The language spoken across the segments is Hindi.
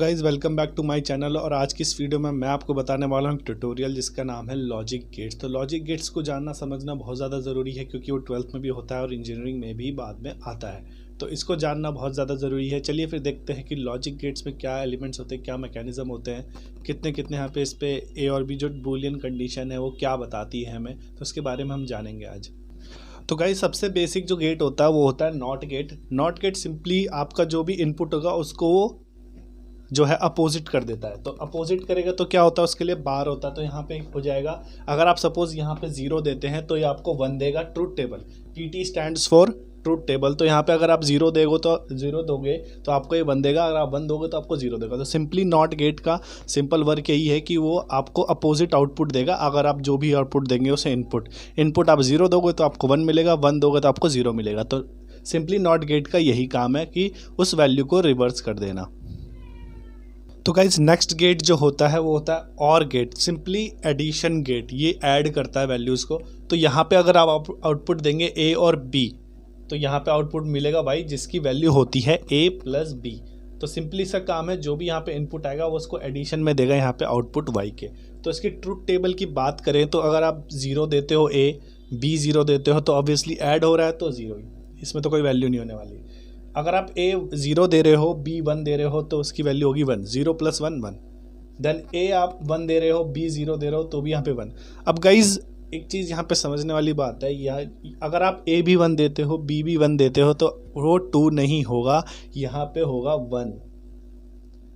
तो guys welcome back to my channel. और आज की इस वीडियो में मैं आपको बताने वाला हूँ ट्यूटोरियल जिसका नाम है लॉजिक गेट्स। तो लॉजिक गेट्स को जानना समझना बहुत ज़्यादा ज़रूरी है क्योंकि वो 12th में भी होता है और इंजीनियरिंग में भी बाद में आता है, तो इसको जानना बहुत ज़्यादा ज़रूरी है। चलिए फिर देखते हैं कि लॉजिक गेट्स में क्या एलिमेंट्स होते हैं, क्या मैकेनिज्म होते हैं, कितने कितने यहाँ पे इस पर ए और बी जो बूलियन कंडीशन है वो क्या बताती है हमें, तो उसके बारे में हम जानेंगे आज। तो गाइस सबसे बेसिक जो गेट होता है वो होता है not gate. Not gate simply आपका जो भी इनपुट होगा उसको वो जो है अपोजिट कर देता है। तो अपोजिट करेगा तो क्या होता है, उसके लिए बार होता है। तो यहाँ पे हो जाएगा, अगर आप सपोज यहाँ पे 0 देते हैं तो ये आपको 1 देगा। Truth table, TT stands for truth table. तो यहाँ पे अगर आप 0 दोगे तो आपको ये 1 देगा, अगर आप 1 दोगे तो आपको 0 देगा। तो सिंपली नॉट गेट का सिंपल वर्क यही है कि वो आपको अपोजिट आउटपुट देगा। अगर आप जो भी आउटपुट देंगे उसे इनपुट आप 0 दोगे तो आपको 1 मिलेगा, 1 दोगे तो आपको 0 मिलेगा। तो सिंपली नॉट गेट का यही काम है कि उस वैल्यू को रिवर्स कर देना। तो गाइज नेक्स्ट गेट जो होता है वो होता है और गेट, सिंपली एडिशन गेट। ये ऐड करता है वैल्यूज़ को। तो यहाँ पे अगर आप आउटपुट देंगे A और B तो यहाँ पे आउटपुट मिलेगा Y जिसकी वैल्यू होती है A + B। तो सिंपली सा काम है, जो भी यहाँ पे इनपुट आएगा वो उसको एडिशन में देगा यहाँ पे आउटपुट Y के। तो इसकी ट्रूथ टेबल की बात करें तो अगर आप 0 देते हो A, B 0 देते हो तो ऑब्वियसली ऐड हो रहा है तो 0 ही, इसमें तो कोई वैल्यू नहीं होने वाली। अगर आप A 0 दे रहे हो, B 1 दे रहे हो तो उसकी वैल्यू होगी 1, 0 + 1 1। देन A आप 1 दे रहे हो, B 0 दे रहे हो तो भी यहाँ पे 1। अब गाइज एक चीज़ यहाँ पे समझने वाली बात है, यह अगर आप A भी 1 देते हो, B भी 1 देते हो तो वो 2 नहीं होगा, यहाँ पे होगा 1,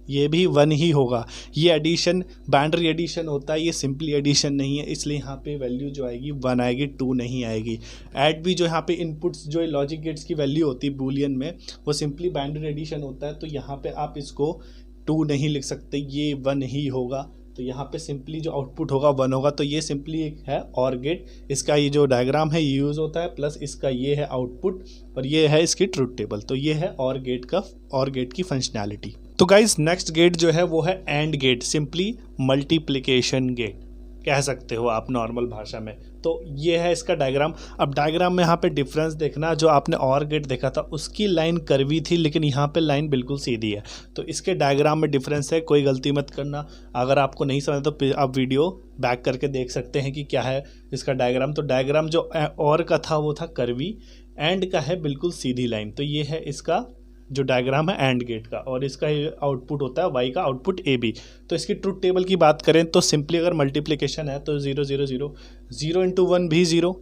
ये भी 1 ही होगा। ये एडिशन बाइनरी एडिशन होता है, ये सिंपली एडिशन नहीं है, इसलिए यहाँ पे वैल्यू जो आएगी 1 आएगी, 2 नहीं आएगी। ऐड भी जो यहाँ पे इनपुट्स जो लॉजिक गेट्स की वैल्यू होती है बूलियन में, वो सिंपली बाइनरी एडिशन होता है। तो यहाँ पे आप इसको 2 नहीं लिख सकते, ये 1 ही होगा। तो यहाँ पे सिंपली जो आउटपुट होगा 1 होगा। तो ये सिंपली एक है और गेट, इसका ये जो डायग्राम है ये यूज़ होता है, प्लस इसका ये है आउटपुट और ये है इसकी ट्रूथ टेबल। तो ये है और गेट की फंक्शनैलिटी। तो गाइज नेक्स्ट गेट जो है वो है and gate, simply multiplication gate कह सकते हो आप नॉर्मल भाषा में। तो ये है इसका डायग्राम। अब डायग्राम में यहाँ पे डिफरेंस देखना, जो आपने और गेट देखा था उसकी लाइन कर्वी थी लेकिन यहाँ पे लाइन बिल्कुल सीधी है। तो इसके डायग्राम में डिफरेंस है, कोई गलती मत करना। अगर आपको नहीं समझ तो आप वीडियो बैक करके देख सकते हैं कि क्या है इसका डायग्राम। तो डायग्राम जो और का था वो था कर्वी, एंड का है बिल्कुल सीधी लाइन। तो ये है इसका जो डायग्राम है एंड गेट का, और इसका आउटपुट होता है Y का आउटपुट AB। तो इसकी ट्रूथ टेबल की बात करें तो सिंपली अगर मल्टीप्लिकेशन है तो 0 0 0, 0 × 1 भी 0,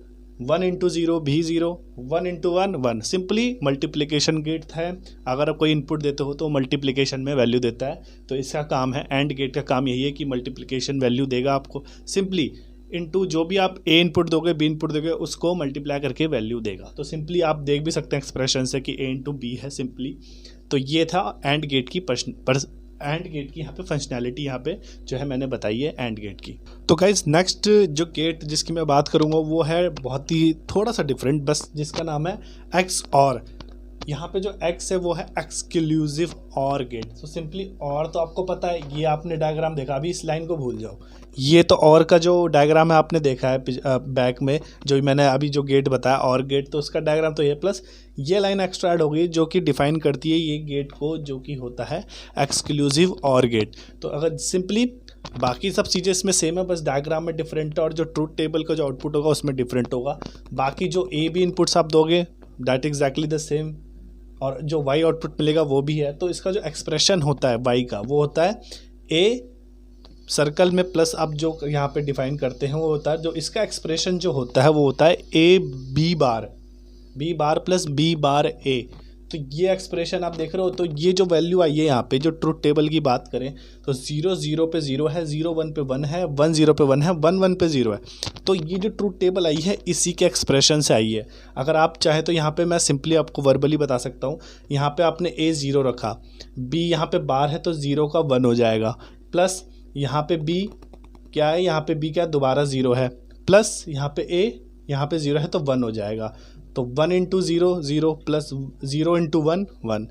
1 × 0 भी 0, 1 × 1 1। सिंपली मल्टीप्लिकेशन गेट है। अगर आप कोई इनपुट देते हो तो मल्टीप्लिकेशन में वैल्यू देता है। तो इसका काम है, एंड गेट का काम यही है कि मल्टीप्लिकेशन वैल्यू देगा आपको, सिंपली इनटू जो भी आप A इनपुट दोगे, B इनपुट दोगे, उसको मल्टीप्लाई करके वैल्यू देगा। तो सिंपली आप देख भी सकते हैं एक्सप्रेशन से कि A × B है सिंपली। तो ये था एंड गेट की यहाँ पे फंक्शनैलिटी, यहाँ पे जो है मैंने बताई है एंड गेट की। तो गाइज नेक्स्ट जो गेट जिसकी मैं बात करूँगा वो है बहुत ही थोड़ा सा डिफरेंट, बस जिसका नाम है XOR। यहाँ पे जो X है वो है एक्सक्लूसिव और गेट। तो सिंपली और तो आपको पता है, ये आपने डायग्राम देखा, अभी इस लाइन को भूल जाओ। ये तो और का जो डायग्राम है आपने देखा है बैक में, जो मैंने अभी जो गेट बताया और गेट, तो उसका डायग्राम तो ये, प्लस ये लाइन एक्स्ट्रा ऐड हो गई जो कि डिफाइन करती है ये गेट को, जो कि होता है एक्सक्लूसिव और गेट। तो अगर सिंपली बाकी सब चीज़ें इसमें सेम है, बस डायग्राम में डिफरेंट है और जो ट्रूथ टेबल का जो आउटपुट होगा उसमें डिफरेंट होगा। बाकी जो AB इनपुट्स आप दोगे दैट एग्जैक्टली द सेम, और जो Y आउटपुट मिलेगा वो भी है। तो इसका जो एक्सप्रेशन होता है Y का वो होता है A सर्कल में प्लस आप जो यहाँ पे डिफाइन करते हैं वो होता है, जो इसका एक्सप्रेशन जो होता है वो होता है B bar plus B bar A। तो ये एक्सप्रेशन आप देख रहे हो। तो ये जो वैल्यू आई है यहाँ पे, जो ट्रूथ टेबल की बात करें तो 0 0 पे 0 है, 0 1 पे 1 है, 1 0 पे 1 है, 1 1 पे 0 है। तो ये जो ट्रूथ टेबल आई है इसी के एक्सप्रेशन से आई है। अगर आप चाहे तो यहाँ पे मैं सिंपली आपको वर्बली बता सकता हूँ। यहाँ पे आपने A 0 रखा, B यहाँ पे बार है तो 0 का 1 हो जाएगा, प्लस यहाँ पे B क्या है, यहाँ पे B क्या दोबारा 0 है, प्लस यहाँ पे A यहाँ पे 0 है तो 1 हो जाएगा। तो 1 × 0 0 प्लस 0 × 1 1।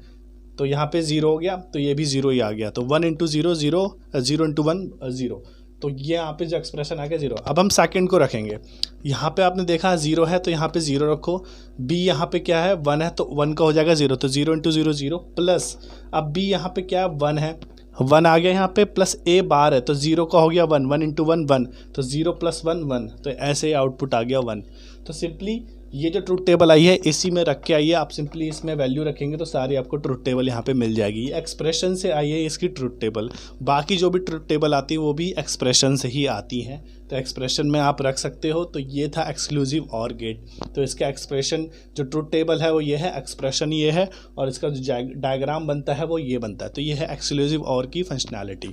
तो यहाँ पे 0 हो गया तो ये भी 0 ही आ गया। तो 1 × 0 0, 0 × 1 0। तो ये यहाँ पे जो एक्सप्रेशन आ गया 0। अब हम सेकंड को रखेंगे। यहाँ पे आपने देखा 0 है तो यहाँ पे 0 रखो, B यहाँ पे क्या है 1 है तो 1 का हो जाएगा 0, तो 0 × 0 0 प्लस अब B यहाँ पे क्या है 1 है 1 आ गया यहाँ पे, प्लस ए बार है तो 0 का हो गया 1, 1 इंटू 1 1, तो 0 प्लस 1 1, तो ऐसे ही आउटपुट आ गया 1। तो सिंपली ये जो ट्रुथ टेबल आई है इसी में रख के आइए, आप सिंपली इसमें वैल्यू रखेंगे तो सारी आपको ट्रुथ टेबल यहाँ पे मिल जाएगी। ये एक्सप्रेशन से आई है इसकी ट्रुथ टेबल, बाकी जो भी ट्रुथ टेबल आती है वो भी एक्सप्रेशन से ही आती हैं, तो एक्सप्रेशन में आप रख सकते हो। तो ये था एक्सक्लूसिव ऑर गेट। तो इसका एक्सप्रेशन जो ट्रुथ टेबल है वो ये है, एक्सप्रेशन ये है, और इसका जो डायग्राम बनता है वो ये बनता है। तो ये है एक्सक्लूसिव ऑर की फंक्शनैलिटी।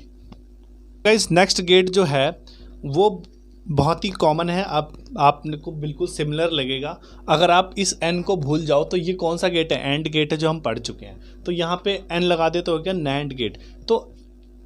गाइस नेक्स्ट गेट जो है वो बहुत ही कॉमन है, आपको बिल्कुल सिमिलर लगेगा। अगर आप इस n को भूल जाओ तो ये कौन सा गेट है, एंड गेट है जो हम पढ़ चुके हैं। तो यहाँ पे n लगा दे तो हो गया नैंड गेट। तो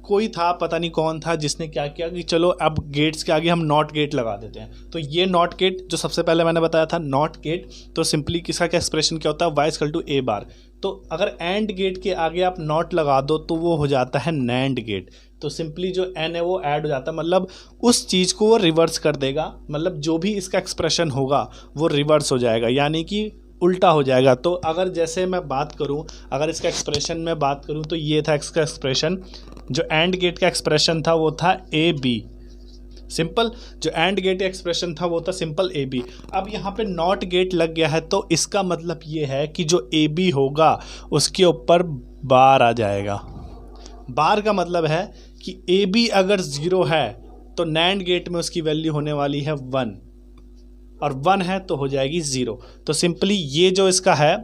कोई था, पता नहीं कौन था, जिसने क्या किया कि चलो अब गेट्स के आगे हम नॉट गेट लगा देते हैं। तो ये नॉट गेट जो सबसे पहले मैंने बताया था नॉट गेट, तो सिंपली किसका क्या एक्सप्रेशन क्या होता है, y इक्वल टू ए बार। तो अगर एंड गेट के आगे आप नॉट लगा दो तो वो हो जाता है नैंड गेट। तो सिंपली जो n है वो ऐड हो जाता है, मतलब उस चीज़ को वो रिवर्स कर देगा, मतलब जो भी इसका एक्सप्रेशन होगा वो रिवर्स हो जाएगा, यानी कि उल्टा हो जाएगा। तो अगर जैसे मैं बात करूं, अगर इसका एक्सप्रेशन में बात करूं तो ये था इसका एक्सप्रेशन, जो एंड गेट का एक्सप्रेशन था वो था ए बी, सिंपल। जो एंड गेट एक्सप्रेशन था वो था सिंपल ए बी। अब यहाँ पे नॉट गेट लग गया है तो इसका मतलब ये है कि जो ए बी होगा उसके ऊपर बार आ जाएगा। बार का मतलब है कि ए बी अगर 0 है तो नैंड गेट में उसकी वैल्यू होने वाली है 1, और 1 है तो हो जाएगी 0। तो सिंपली ये जो इसका है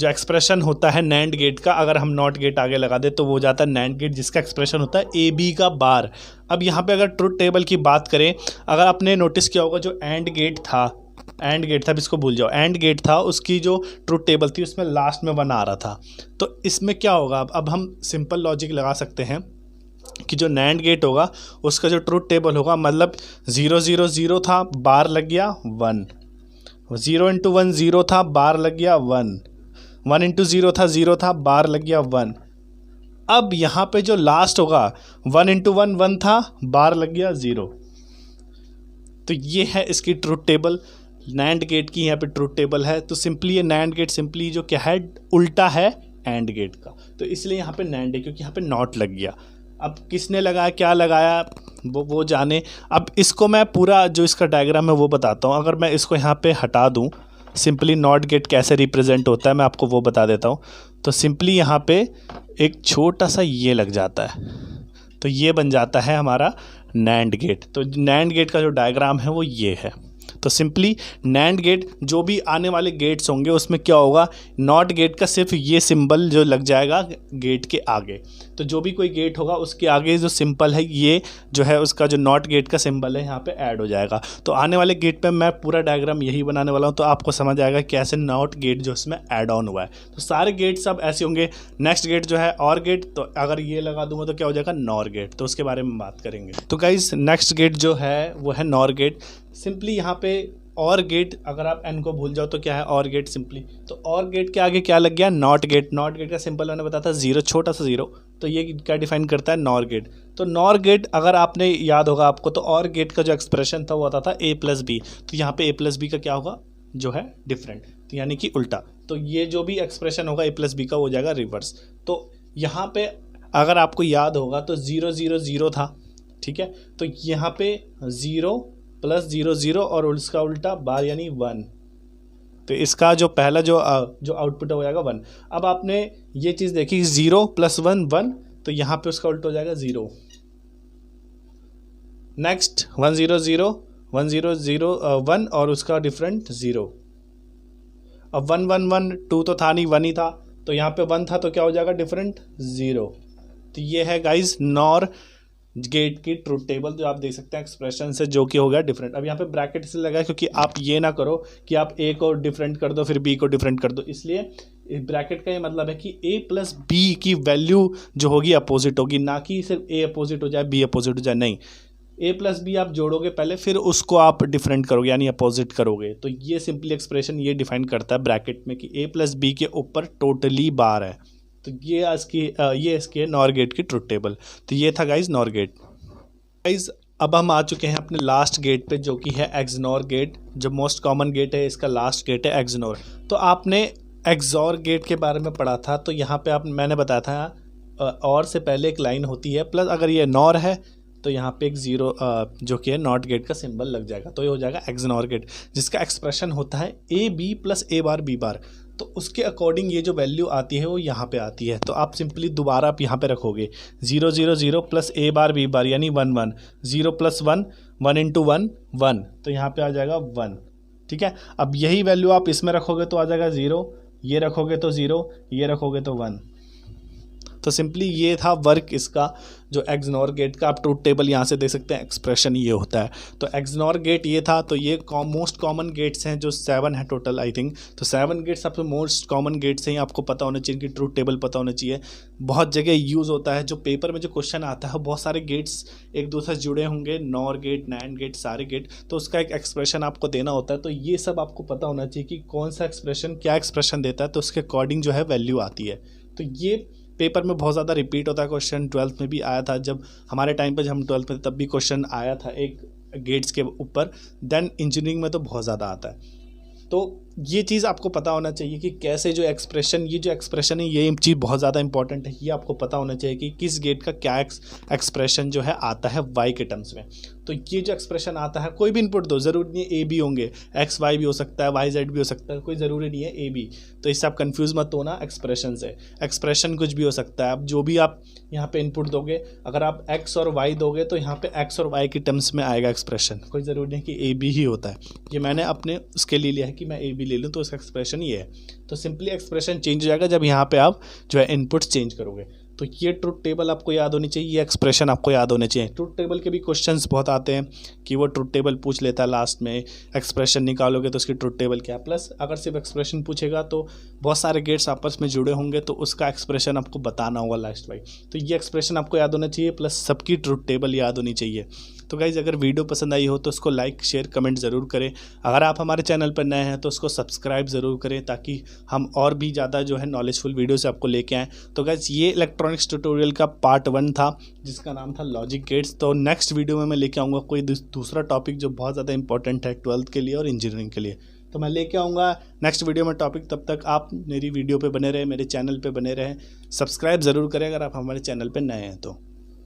जो एक्सप्रेशन होता है नैंड गेट का, अगर हम नॉट गेट आगे लगा दे तो वो हो जाता है नैंड गेट, जिसका एक्सप्रेशन होता है ए बी का बार। अब यहाँ पे अगर ट्रुथ टेबल की बात करें, अगर आपने नोटिस किया होगा जो एंड गेट था, इसको भूल जाओ, एंड गेट था, उसकी जो ट्रुथ टेबल थी उसमें लास्ट में 1 आ रहा था। तो इसमें क्या होगा, अब हम सिंपल लॉजिक लगा सकते हैं कि जो नैंड गेट होगा उसका जो ट्रुथ टेबल होगा, मतलब 0 0 0 था, बार लग गया 1, 0 इंटू 1 0 था, बार लग गया 1, 1 इंटू 0 था 0 था, बार लग गया 1। अब यहाँ पे जो लास्ट होगा 1 इंटू 1 1 था, बार लग गया 0। तो ये है इसकी ट्रुथ टेबल, नैंड गेट की यहाँ पे ट्रुथ टेबल है। तो सिंपली ये नैंड गेट सिंपली जो क्या है, उल्टा है एंड गेट का, तो इसलिए यहाँ पे नैंड है, क्योंकि यहाँ पे नॉट लग गया। अब किसने लगाया, क्या लगाया, वो जाने। अब इसको मैं पूरा जो इसका डायग्राम है वो बताता हूँ। अगर मैं इसको यहाँ पे हटा दूँ, सिंपली नॉट गेट कैसे रिप्रेजेंट होता है मैं आपको वो बता देता हूँ। तो सिंपली यहाँ पे एक छोटा सा ये लग जाता है, तो ये बन जाता है हमारा नैंड गेट। तो नैंड गेट का जो डायग्राम है वो ये है। तो सिंपली नैंड गेट जो भी आने वाले गेट्स होंगे उसमें क्या होगा, नॉट गेट का सिर्फ ये सिंबल जो लग जाएगा गेट के आगे। तो जो भी कोई गेट होगा उसके आगे जो सिंबल है ये जो है उसका जो नॉट गेट का सिंबल है यहाँ पे ऐड हो जाएगा। तो आने वाले गेट पे मैं पूरा डायग्राम यही बनाने वाला हूँ, तो आपको समझ आएगा कैसे नॉट गेट जो इसमें ऐड ऑन हुआ है। तो सारे गेट सब ऐसे होंगे। नेक्स्ट गेट जो है और गेट, तो अगर ये लगा दूंगा तो क्या हो जाएगा, नॉर गेट। तो उसके बारे में बात करेंगे। तो गाइस नेक्स्ट गेट जो है वो है नॉर गेट। सिंपली यहाँ पे और गेट, अगर आप एन को भूल जाओ तो क्या है और गेट सिंपली। तो और गेट के आगे क्या लग गया, नॉट गेट। नॉट गेट का सिंपल मैंने बताया था 0, छोटा सा 0। तो ये क्या डिफाइन करता है, नॉर गेट। तो नॉर गेट अगर आपने याद होगा आपको, तो और गेट का जो एक्सप्रेशन था वो आता था a प्लस बी। तो यहाँ पे a प्लस बी का क्या होगा, जो है डिफरेंट, तो यानी कि उल्टा। तो ये जो भी एक्सप्रेशन होगा a प्लस बी का हो जाएगा रिवर्स। तो यहाँ पे अगर आपको याद होगा तो 0 0 0 था, ठीक है। तो यहाँ पे 0 प्लस 0 0 और उसका उल्टा बार यानी 1। तो इसका जो पहला जो आउटपुट हो जाएगा 1। अब आपने ये चीज़ देखी 0 प्लस 1 1, तो यहाँ पे उसका उल्टा हो जाएगा 0। नेक्स्ट 1 0 0 1 0 0 1 और उसका डिफरेंट 0। अब 1 1 1 2 तो था नहीं, 1 ही था, तो यहाँ पे 1 था तो क्या हो जाएगा डिफरेंट 0। तो ये है गाइज नॉर गेट की ट्रुथ टेबल, जो आप देख सकते हैं एक्सप्रेशन से जो कि हो गया डिफरेंट। अब यहाँ पे ब्रैकेट इसलिए लगा है क्योंकि आप ये ना करो कि आप ए को डिफरेंट कर दो फिर बी को डिफरेंट कर दो, इसलिए ब्रैकेट का ये मतलब है कि ए प्लस बी की वैल्यू जो होगी अपोजिट होगी, ना कि सिर्फ ए अपोजिट हो जाए बी अपोजिट हो जाए, नहीं। ए प्लस बी आप जोड़ोगे पहले, फिर उसको आप डिफरेंट करोगे यानी अपोजिट करोगे। तो ये सिंपली एक्सप्रेशन ये डिफाइन करता है ब्रैकेट में कि ए प्लस बी के ऊपर टोटली बार है। तो ये इसकी नॉर गेट की ट्रुथ टेबल। तो ये था गाइज नॉर गेट। गाइज अब हम आ चुके हैं अपने लास्ट गेट पे, जो कि है एक्सनॉर गेट। जो मोस्ट कॉमन गेट है इसका लास्ट गेट है एक्सनॉर। तो आपने एक्सॉर गेट के बारे में पढ़ा था, तो यहाँ पे मैंने बताया था और से पहले एक लाइन होती है, प्लस अगर ये नॉर है तो यहाँ पे एक ज़ीरो जो कि है नॉट गेट का सिंबल लग जाएगा, तो ये हो जाएगा एक्सनॉर गेट, जिसका एक्सप्रेशन होता है A B plus A bar B bar. तो उसके अकॉर्डिंग ये जो वैल्यू आती है वो यहाँ पे आती है। तो आप सिंपली दोबारा आप यहाँ पे रखोगे 0 0 0 प्लस ए बार बी बार यानी 1 1, 0 प्लस 1 1 इंटू 1 1, तो यहाँ पे आ जाएगा 1। ठीक है, अब यही वैल्यू आप इसमें रखोगे तो आ जाएगा 0, ये रखोगे तो 0, ये रखोगे तो 1। तो सिंपली ये था वर्क इसका, जो एक्सनॉर गेट का। आप ट्रूथ टेबल यहाँ से देख सकते हैं, एक्सप्रेशन ये होता है। तो एक्सनॉर गेट ये था। तो ये मोस्ट कॉमन गेट्स हैं, जो 7 है टोटल आई थिंक। तो 7 गेट्स सबसे मोस्ट कॉमन गेट्स हैं, आपको पता होना चाहिए, कि ट्रूथ टेबल पता होना चाहिए। बहुत जगह यूज़ होता है, जो पेपर में जो क्वेश्चन आता है बहुत सारे गेट्स एक दूसरे से जुड़े होंगे, नॉर गेट, नैंड गेट, सारे गेट, तो उसका एक एक्सप्रेशन आपको देना होता है। तो ये सब आपको पता होना चाहिए कि कौन सा एक्सप्रेशन क्या एक्सप्रेशन देता है, तो उसके अकॉर्डिंग जो है वैल्यू आती है। तो ये पेपर में बहुत ज़्यादा रिपीट होता है क्वेश्चन। 12th में भी आया था, जब हमारे टाइम पे, जब हम 12th में, तब भी क्वेश्चन आया था एक गेट्स के ऊपर। देन इंजीनियरिंग में तो बहुत ज़्यादा आता है। तो ये चीज़ आपको पता होना चाहिए कि कैसे जो एक्सप्रेशन, ये जो एक्सप्रेशन है, ये चीज़ बहुत ज़्यादा इंपॉर्टेंट है। ये आपको पता होना चाहिए कि किस गेट का क्या एक्सप्रेशन जो है आता है वाई के टर्म्स में। तो ये जो एक्सप्रेशन आता है, कोई भी इनपुट दो, ज़रूरी नहीं है ए बी होंगे, एक्स वाई भी हो सकता है, वाई जेड भी हो सकता है, कोई ज़रूरी नहीं है ए बी। तो इससे आप कंफ्यूज मत होना एक्सप्रेशन से। एक्सप्रेशन कुछ भी हो सकता है। अब जो भी आप यहाँ पे इनपुट दोगे, अगर आप एक्स और वाई दोगे तो यहाँ पे एक्स और वाई की टर्म्स में आएगा एक्सप्रेशन। कोई ज़रूरी नहीं कि ए बी ही होता है। ये मैंने अपने उसके लिए लिया है कि मैं ए बी ले लूँ, तो इसका एक्सप्रेशन ये है। तो सिंपली एक्सप्रेशन चेंज हो जाएगा जब यहाँ पे आप जो है इनपुट्स चेंज करोगे। तो ये ट्रूथ टेबल आपको याद होनी चाहिए, ये एक्सप्रेशन आपको याद होने चाहिए। ट्रूथ टेबल के भी क्वेश्चंस बहुत आते हैं कि वो ट्रूथ टेबल पूछ लेता है लास्ट में, एक्सप्रेशन निकालोगे तो उसकी ट्रूथ टेबल क्या है। प्लस अगर सिर्फ एक्सप्रेशन पूछेगा तो बहुत सारे गेट्स आपस में जुड़े होंगे, तो उसका एक्सप्रेशन आपको बताना होगा लास्ट वाई। तो ये एक्सप्रेशन आपको याद होना चाहिए, प्लस सबकी ट्रूथ टेबल याद होनी चाहिए। तो गाइज़, अगर वीडियो पसंद आई हो तो उसको लाइक, शेयर, कमेंट ज़रूर करें। अगर आप हमारे चैनल पर नए हैं तो उसको सब्सक्राइब ज़रूर करें, ताकि हम और भी ज़्यादा जो है नॉलेजफुल वीडियोस आपको लेके आएँ। तो गाइज़, ये इलेक्ट्रॉनिक्स ट्यूटोरियल का पार्ट 1 था, जिसका नाम था लॉजिक गेट्स। तो नेक्स्ट वीडियो में मैं लेके आऊँगा कोई दूसरा टॉपिक जो बहुत ज़्यादा इंपॉर्टेंट है 12th के लिए और इंजीनियरिंग के लिए। तो मैं लेके आऊँगा नेक्स्ट वीडियो में टॉपिक। तब तक आप मेरी वीडियो पे बने रहें, मेरे चैनल पे बने रहें। सब्सक्राइब ज़रूर करें अगर आप हमारे चैनल पे नए हैं तो।